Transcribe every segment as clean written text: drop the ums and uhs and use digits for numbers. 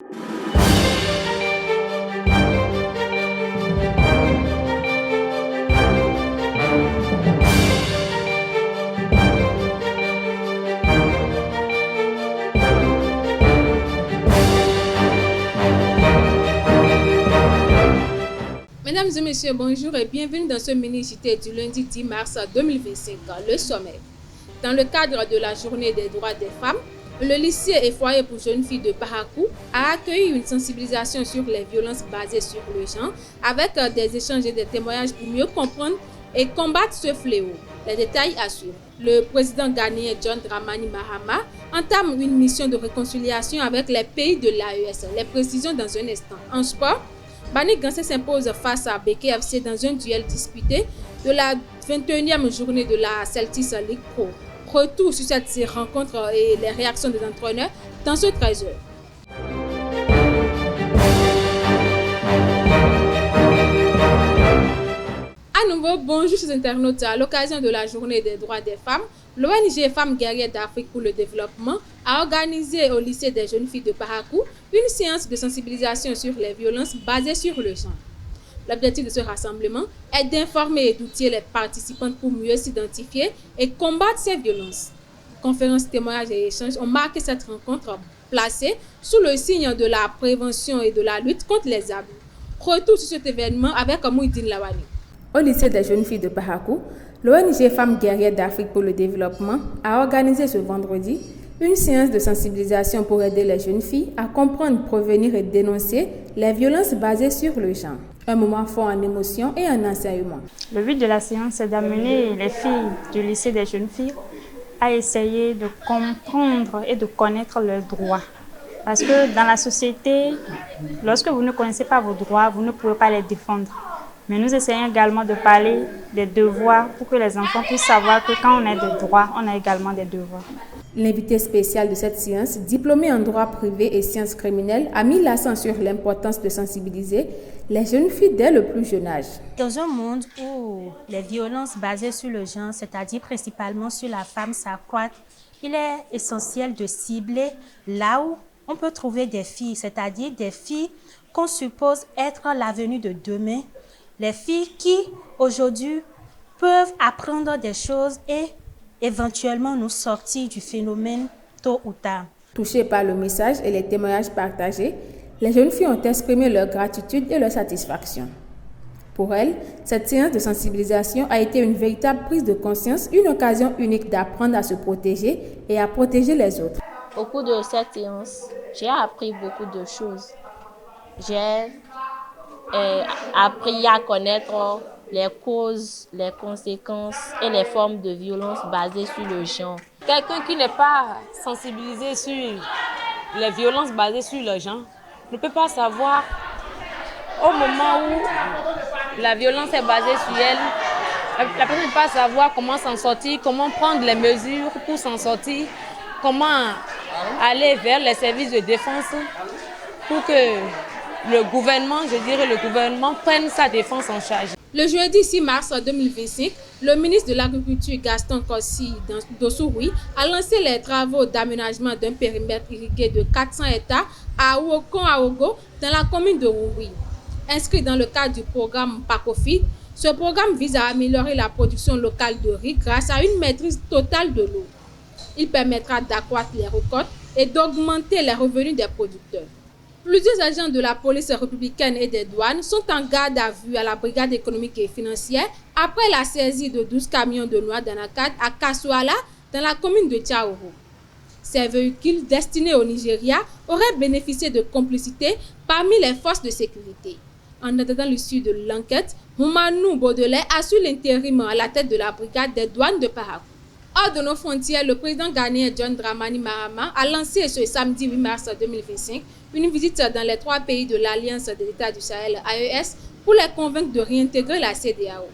Mesdames et messieurs, bonjour et bienvenue dans ce mini-JT du lundi 10 mars 2025, le sommet. Dans le cadre de la journée des droits des femmes, le lycée et foyer pour jeunes filles de Parakou a accueilli une sensibilisation sur les violences basées sur le genre avec des échanges et des témoignages pour mieux comprendre et combattre ce fléau. Les détails à suivre. Le président ghanéen John Dramani Mahama entame une mission de réconciliation avec les pays de l'AES. Les précisions dans un instant. En sport, Bani Gansé s'impose face à BKFC dans un duel disputé de la 21e journée de la Celtics League Pro. Retour sur cette rencontre et les réactions des entraîneurs dans ce 13h. À nouveau, bonjour chers internautes. À l'occasion de la journée des droits des femmes, l'ONG Femmes guerrières d'Afrique pour le développement a organisé au lycée des jeunes filles de Parakou une séance de sensibilisation sur les violences basées sur le genre. L'objectif de ce rassemblement est d'informer et d'outiller les participantes pour mieux s'identifier et combattre ces violences. Conférences, témoignages et échanges ont marqué cette rencontre placée sous le signe de la prévention et de la lutte contre les abus. Retour sur cet événement avec Mouidine Lawani. Au lycée des jeunes filles de Parakou, l'ONG Femmes guerrières d'Afrique pour le développement a organisé ce vendredi une séance de sensibilisation pour aider les jeunes filles à comprendre, prévenir et dénoncer les violences basées sur le genre. Un moment fort en émotion et en enseignement. Le but de la séance est d'amener les filles du lycée des jeunes filles à essayer de comprendre et de connaître leurs droits. Parce que dans la société, lorsque vous ne connaissez pas vos droits, vous ne pouvez pas les défendre. Mais nous essayons également de parler des devoirs pour que les enfants puissent savoir que quand on a des droits, on a également des devoirs. L'invité spécial de cette séance, diplômé en droit privé et sciences criminelles, a mis l'accent sur l'importance de sensibiliser les jeunes filles dès le plus jeune âge. Dans un monde où les violences basées sur le genre, c'est-à-dire principalement sur la femme, s'accroissent, il est essentiel de cibler là où on peut trouver des filles, c'est-à-dire des filles qu'on suppose être l'avenir de demain, les filles qui aujourd'hui peuvent apprendre des choses et éventuellement nous sortir du phénomène tôt ou tard. Touchées par le message et les témoignages partagés, les jeunes filles ont exprimé leur gratitude et leur satisfaction. Pour elles, cette séance de sensibilisation a été une véritable prise de conscience, une occasion unique d'apprendre à se protéger et à protéger les autres. Au cours de cette séance, j'ai appris beaucoup de choses. J'ai appris à connaître les causes, les conséquences et les formes de violence basées sur le genre. Quelqu'un qui n'est pas sensibilisé sur les violences basées sur le genre ne peut pas savoir au moment où la violence est basée sur elle, la personne ne peut pas savoir comment s'en sortir, comment prendre les mesures pour s'en sortir, comment aller vers les services de défense pour que le gouvernement prenne sa défense en charge. Le jeudi 6 mars 2025, le ministre de l'Agriculture Gaston Kossi Dossouri a lancé les travaux d'aménagement d'un périmètre irrigué de 400 hectares à Ouokon-Aogo dans la commune de Rououi. Inscrit dans le cadre du programme PACOFID, ce programme vise à améliorer la production locale de riz grâce à une maîtrise totale de l'eau. Il permettra d'accroître les récoltes et d'augmenter les revenus des producteurs. Plusieurs agents de la police républicaine et des douanes sont en garde à vue à la brigade économique et financière après la saisie de 12 camions de noix d'anacarde à Kassouala dans la commune de Tchaourou. Ces véhicules destinés au Nigeria auraient bénéficié de complicité parmi les forces de sécurité. En attendant l'issue de l'enquête, Moumanou Baudelais assure l'intérim à la tête de la brigade des douanes de Parakou. Hors de nos frontières, le président ghanéen John Dramani Mahama a lancé ce samedi 8 mars 2025 une visite dans les 3 pays de l'Alliance des États du Sahel, AES, pour les convaincre de réintégrer la CEDEAO.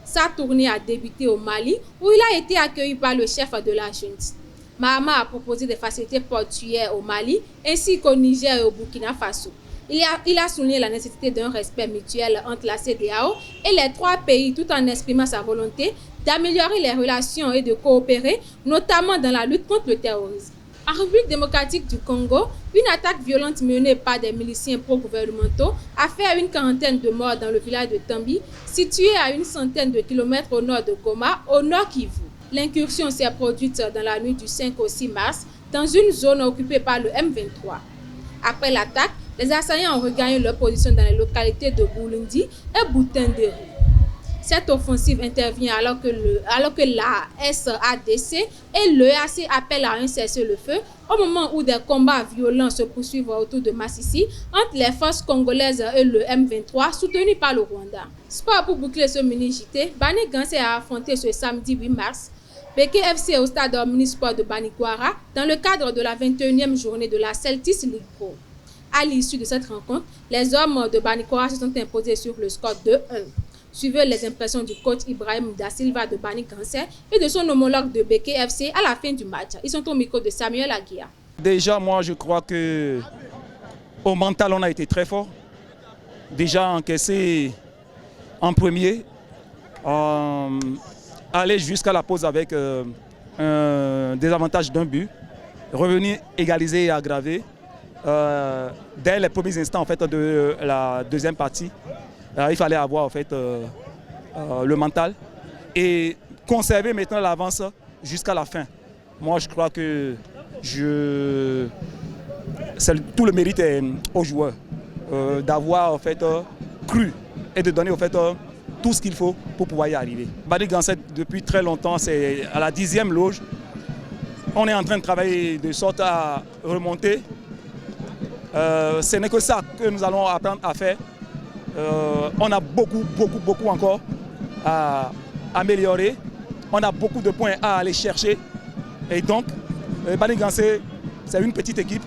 Sa tournée a débuté au Mali, où il a été accueilli par le chef de la junte. Mahama a proposé des facilités portuaires au Mali, ainsi qu'au Niger et au Burkina Faso. Il a souligné la nécessité d'un respect mutuel entre la CEDEAO et les 3 pays, tout en exprimant sa volonté d'améliorer les relations et de coopérer, notamment dans la lutte contre le terrorisme. En République démocratique du Congo, une attaque violente menée par des miliciens pro-gouvernementaux a fait une quarantaine de morts dans le village de Tambi, situé à une centaine de kilomètres au nord de Goma, au nord Kivu. L'incursion s'est produite dans la nuit du 5 au 6 mars dans une zone occupée par le M23. Après l'attaque, les assaillants ont regagné leur position dans les localités de Bouloundi et Boutenderi. Cette offensive intervient alors que la SADC et l'EAC appellent à un cessez-le-feu au moment où des combats violents se poursuivent autour de Massissi entre les forces congolaises et le M23 soutenu par le Rwanda. Sport pour boucler ce mini-JT, Bani Gansé a affronté ce samedi 8 mars Beke FC au stade omnisport de Banikwara dans le cadre de la 21e journée de la Celtics League Pro. À l'issue de cette rencontre, les hommes de Banikwara se sont imposés sur le score 2-1. Suivez les impressions du coach Ibrahim Da Silva de Bani Gansé et de son homologue de Beke FC à la fin du match. Ils sont au micro de Samuel Aguia. Déjà, moi, je crois que au mental, on a été très fort. Déjà encaissé en premier, aller jusqu'à la pause avec un désavantage d'un but, revenir égaliser et aggraver. Dès les premiers instants en fait, de la deuxième partie, il fallait avoir en fait, le mental et conserver maintenant l'avance jusqu'à la fin. Moi, je crois que tout le mérite est aux joueurs d'avoir en fait, cru et de donner en fait, tout ce qu'il faut pour pouvoir y arriver. Bani Gansé, depuis très longtemps, c'est à la 10e loge. On est en train de travailler de sorte à remonter. Ce n'est que ça que nous allons apprendre à faire. On a beaucoup encore à améliorer. On a beaucoup de points à aller chercher. Et donc, Bani Gansé, c'est une petite équipe.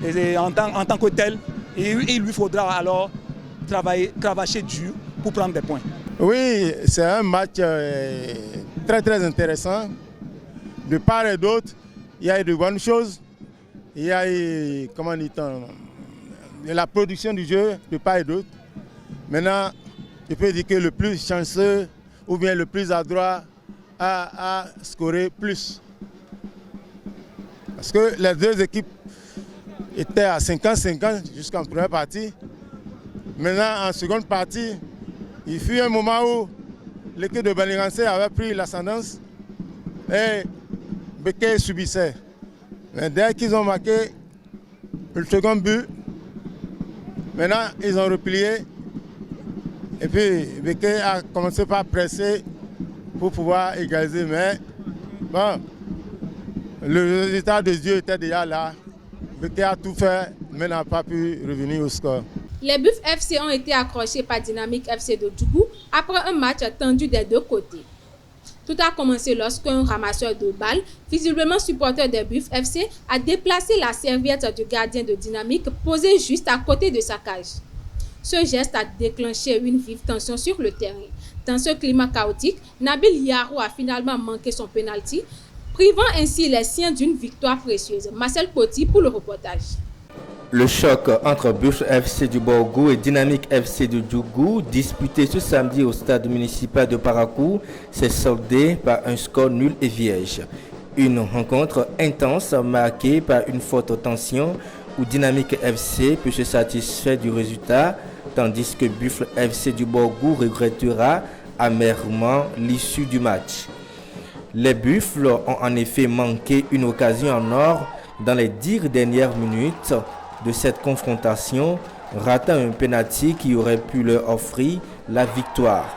Et en tant que tel, il lui faudra alors travailler, cravacher dur pour prendre des points. Oui, c'est un match très intéressant. De part et d'autre, il y a eu de bonnes choses. Il y a eu, la production du jeu de part et d'autre. Maintenant, je peux dire que le plus chanceux ou bien le plus adroit a scoré plus. Parce que les deux équipes étaient à 50-50 jusqu'en première partie. Maintenant, en seconde partie, il fut un moment où l'équipe de Bani Gansé avait pris l'ascendance et Beke subissait. Mais dès qu'ils ont marqué le second but, maintenant ils ont replié et puis Beke a commencé par presser pour pouvoir égaliser. Mais bon, le résultat de Dieu était déjà là. Beke a tout fait, mais n'a pas pu revenir au score. Les Buffs FC ont été accrochés par Dynamique FC de Djougou après un match tendu des deux côtés. Tout a commencé lorsqu'un ramasseur de balles, visiblement supporter des Buffs FC, a déplacé la serviette du gardien de Dynamique posée juste à côté de sa cage. Ce geste a déclenché une vive tension sur le terrain. Dans ce climat chaotique, Nabil Yaro a finalement manqué son penalty, privant ainsi les siens d'une victoire précieuse. Marcel Coty pour le reportage. Le choc entre Buffs FC du Borgou et Dynamique FC de Djougou, disputé ce samedi au stade municipal de Parakou, s'est soldé par un score nul et vierge. Une rencontre intense marquée par une forte tension où Dynamique FC peut se satisfaire du résultat, tandis que Buffs FC du Borgou regrettera amèrement l'issue du match. Les Buffles ont en effet manqué une occasion en or dans les 10 dernières minutes de cette confrontation, ratant un penalty qui aurait pu leur offrir la victoire.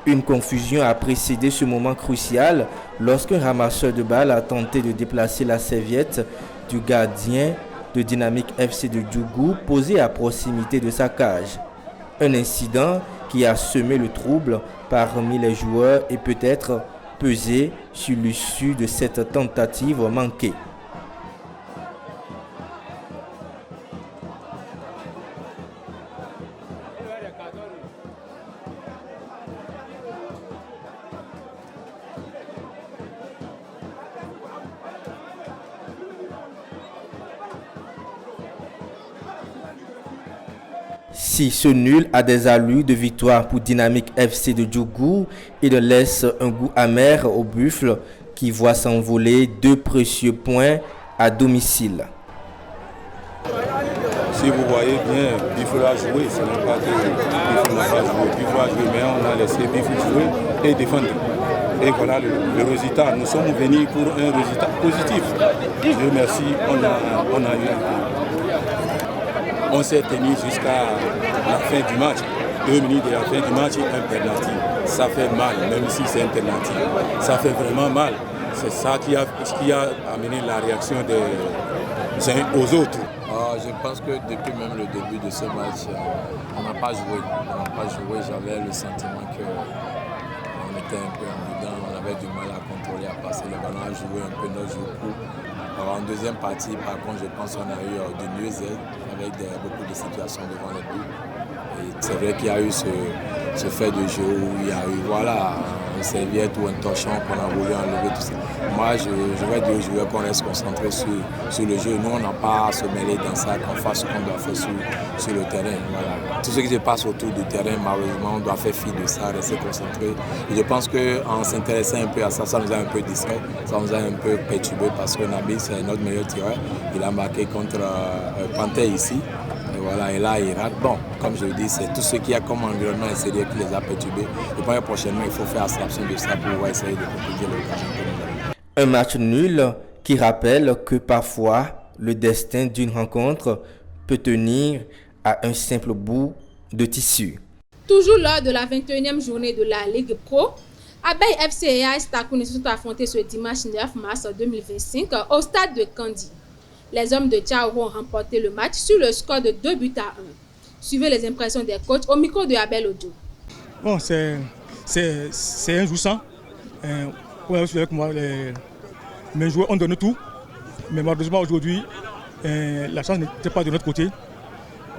Une confusion a précédé ce moment crucial lorsqu'un ramasseur de balles a tenté de déplacer la serviette du gardien de Dynamique FC de Djougou posée à proximité de sa cage. Un incident qui a semé le trouble parmi les joueurs et peut-être pesé sur l'issue de cette tentative manquée. Si ce nul a des allures de victoire pour Dynamique FC de Djougou, il laisse un goût amer aux Buffles qui voient s'envoler 2 précieux points à domicile. Si vous voyez bien, Bifou a joué, ce n'est pas que Bifou n'a pas joué. Bifou a joué, mais on a laissé Bifou jouer et défendre. Et voilà le résultat. Nous sommes venus pour un résultat positif. Dieu merci, on a eu. On s'est tenu jusqu'à la fin du match. 2 minutes de la fin du match, un penalty. Ça fait mal, même si c'est un penalty. Ça fait vraiment mal. C'est ça qui a amené la réaction des uns aux autres. Je pense que depuis même le début de ce match, on n'a pas joué. J'avais le sentiment qu'on était un peu imprudent, on avait du mal à contrôler, à passer le ballon, à jouer un peu nos jeux courts. En deuxième partie, par contre, je pense qu'on a eu de mieux aides avec beaucoup de situations devant le but. Et c'est vrai qu'il y a eu ce fait de jeu où il y a eu une serviette ou un torchon qu'on a voulu enlever, tout ça. Moi, je vais dire aux joueurs qu'on reste concentré sur le jeu. Nous, on n'a pas à se mêler dans ça, qu'on fasse ce qu'on doit faire sur le terrain. Voilà. Tout ce qui se passe autour du terrain, malheureusement, on doit faire fi de ça, rester concentré. Et je pense qu'en s'intéressant un peu à ça, ça nous a un peu distrait, ça nous a un peu perturbé parce que Nabil, c'est notre meilleur tireur. Il a marqué contre Panthère ici. Et voilà, et là, il rate. Bon, comme je le dis, c'est tout ce qu'il y a comme environnement extérieur qui les a perturbés. Et puis prochainement, il faut faire abstraction de ça pour pouvoir essayer de conclure l'occasion. Un match nul qui rappelle que parfois, le destin d'une rencontre peut tenir à un simple bout de tissu. Toujours lors de la 21e journée de la Ligue Pro, Abeille FC et AS Takouni se sont affrontés ce dimanche 9 mars 2025 au stade de Kandi. Les hommes de Tchaouro ont remporté le match sur le score de 2-1. Suivez les impressions des coachs au micro de Abel Ojo. Bon, c'est un jour sans. Avec moi, mes joueurs ont donné tout. Mais malheureusement aujourd'hui, la chance n'était pas de notre côté.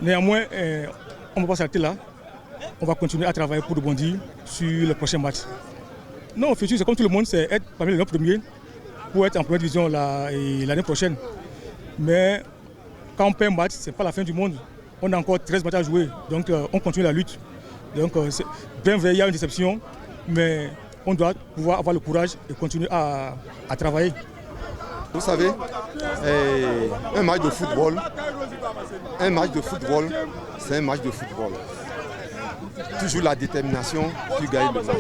Néanmoins, on ne va pas s'arrêter là. On va continuer à travailler pour rebondir sur le prochain match. Non, au futur, c'est comme tout le monde, c'est être parmi les 9 premiers pour être en première division l'année prochaine. Mais quand on perd un match, ce n'est pas la fin du monde. On a encore 13 matchs à jouer, donc on continue la lutte. Donc bien vrai, il y a une déception, mais on doit pouvoir avoir le courage et continuer à travailler. Vous savez, un match de football, c'est un match de football. Toujours la détermination qui gagne le match.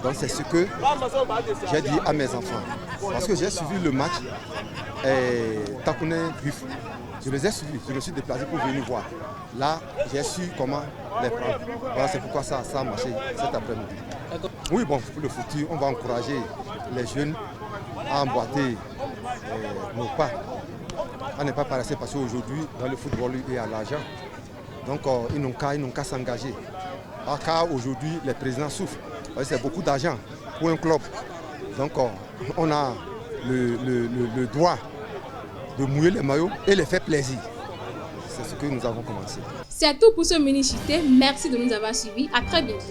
Donc c'est ce que j'ai dit à mes enfants. Parce que j'ai suivi le match Takouni Bifou. Je les ai suivis, je me suis déplacé pour venir voir. Là, j'ai su comment les prendre. Voilà, c'est pourquoi ça a marché cet après-midi. Oui, bon, pour le futur, on va encourager les jeunes à emboîter nos pas. À ne pas paraître parce qu'aujourd'hui, dans le football, il y a l'argent. Donc, ils n'ont qu'à s'engager. Car aujourd'hui, les présidents souffrent. C'est beaucoup d'argent pour un club. Donc, on a le droit de mouiller les maillots et les faire plaisir. C'est ce que nous avons commencé. C'est tout pour ce mini-JT. Merci de nous avoir suivis. À très bientôt.